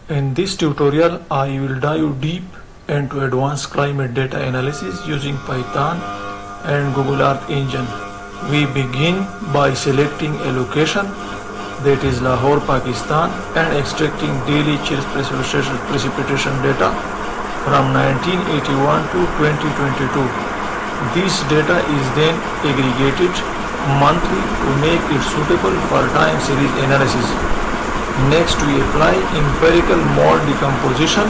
In this tutorial, I will dive deep into advanced climate data analysis using Python and Google Earth Engine. We begin by selecting a location, that is Lahore, Pakistan, and extracting daily CHIRPS precipitation data from 1981 to 2022. This data is then aggregated monthly to make it suitable for time series analysis. Next, we apply empirical mode decomposition,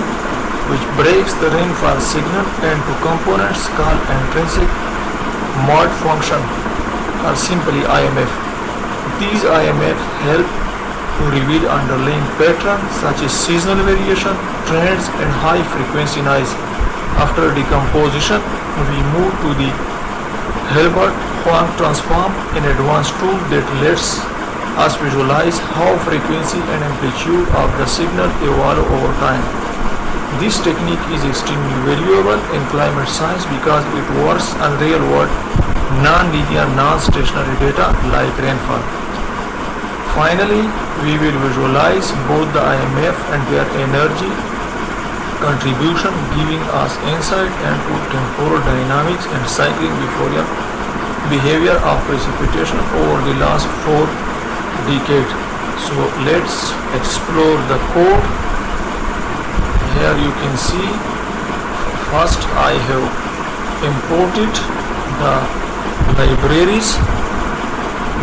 which breaks the rainfall signal into components called intrinsic mode function, or simply IMF. These IMFs help to reveal underlying patterns such as seasonal variation, trends, and high frequency noise. After decomposition, we move to the Hilbert-Huang transform, an advanced tool that lets us visualize how frequency and amplitude of the signal evolve over time. This technique is extremely valuable in climate science because it works on real-world, non-linear, non-stationary data like rainfall. Finally, we will visualize both the IMF and their energy contribution, giving us insight into temporal dynamics and cycling behavior of precipitation over the last 4 decades. So let's explore the code. Here you can see, first I have imported the libraries,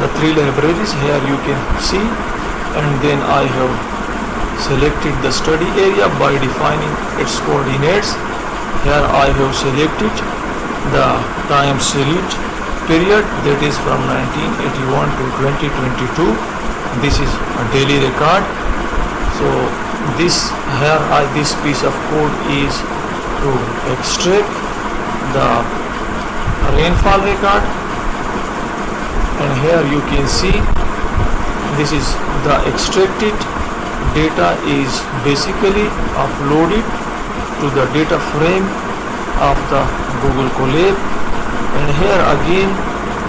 the 3 libraries, here you can see, and then I have selected the study area by defining its coordinates. Here I have selected the time series period, that is from 1981 to 2022. This is a daily record. So this piece of code is to extract the rainfall record, and here you can see this is the extracted data is basically uploaded to the data frame of the Google Colab, and here again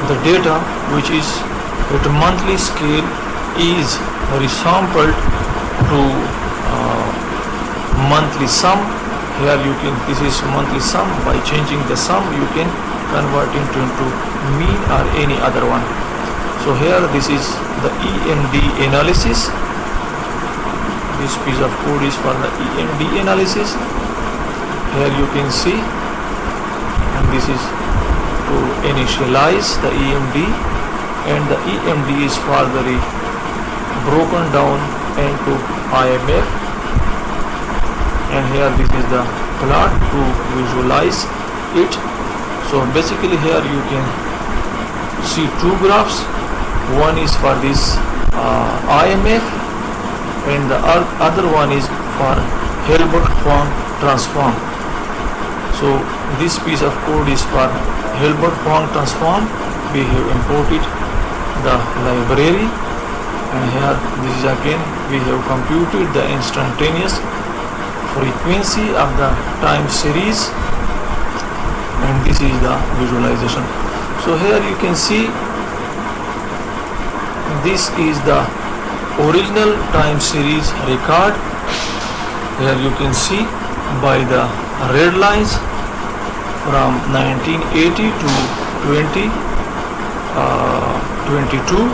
the data which is at a monthly scale is resampled to monthly sum. Here you can, this is monthly sum. By changing the sum you can convert it into mean or any other one. So here this is the EMD analysis. This piece of code is for the EMD analysis. Here you can see, and this is to initialize the EMD, and the EMD is further broken down into IMF, and here this is the plot to visualize it. So basically here you can see 2 graphs. One is for this IMF, and the other one is for Hilbert-Huang transform. So this piece of code is for Hilbert-Huang transform. We have imported the library, and here this is again we have computed the instantaneous frequency of the time series, and this is the visualization. So here you can see this is the original time series record. Here you can see by the red lines from 1980 to 2022,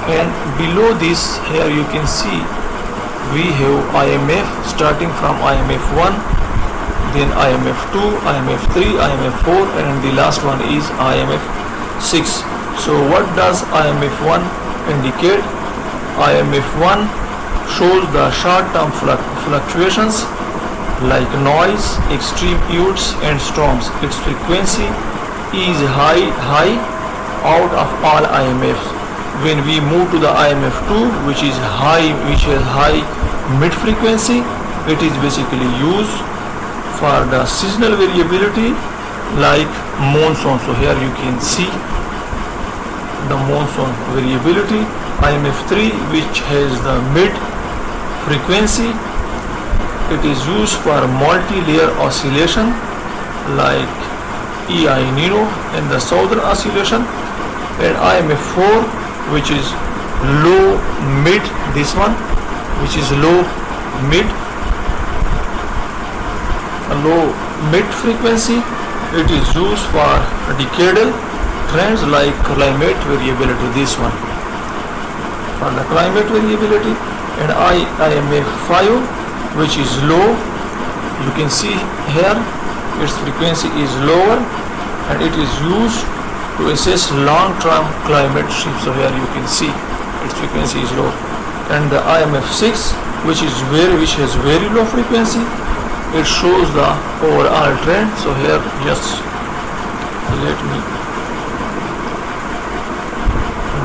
and below this here you can see we have IMF starting from IMF 1, then IMF 2, IMF 3, IMF 4, and the last one is IMF 6. So what does IMF 1 indicate? IMF 1 shows the short-term fluctuations like noise, extreme yields, and storms. Its frequency is high out of all IMFs. When we move to the IMF 2, which has high mid frequency, it is basically used for the seasonal variability like monsoon. So here you can see the monsoon variability. IMF 3, which has the mid frequency, it is used for multi-layer oscillation like El Nino and the southern oscillation, and IMF 4, which is low mid, this one which is low mid, a low mid frequency. It is used for decadal trends like climate variability, this one for the climate variability. And IMF5, which is low, you can see here its frequency is lower and it is used to assess long-term climate shifts. So here you can see its frequency is low. And the IMF6, which has very low frequency, it shows the overall trend. So here just let me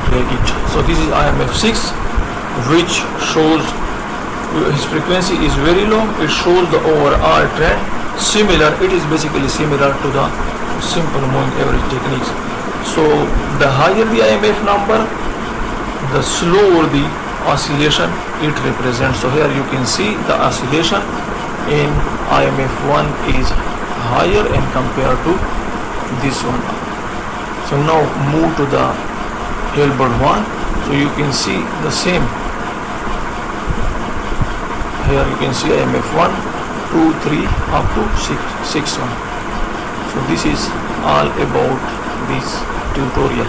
drag it. So this is IMF6, which shows his frequency is very low. It shows the overall trend. It is basically similar to the simple moving average techniques. So the higher the IMF number, the slower the oscillation it represents. So here you can see the oscillation in IMF1 is higher and compared to this one. So now move to the Hilbert-Huang. So you can see the same. Here you can see IMF1, 2, 3 up to 6, 1. So this is all about this tutorial.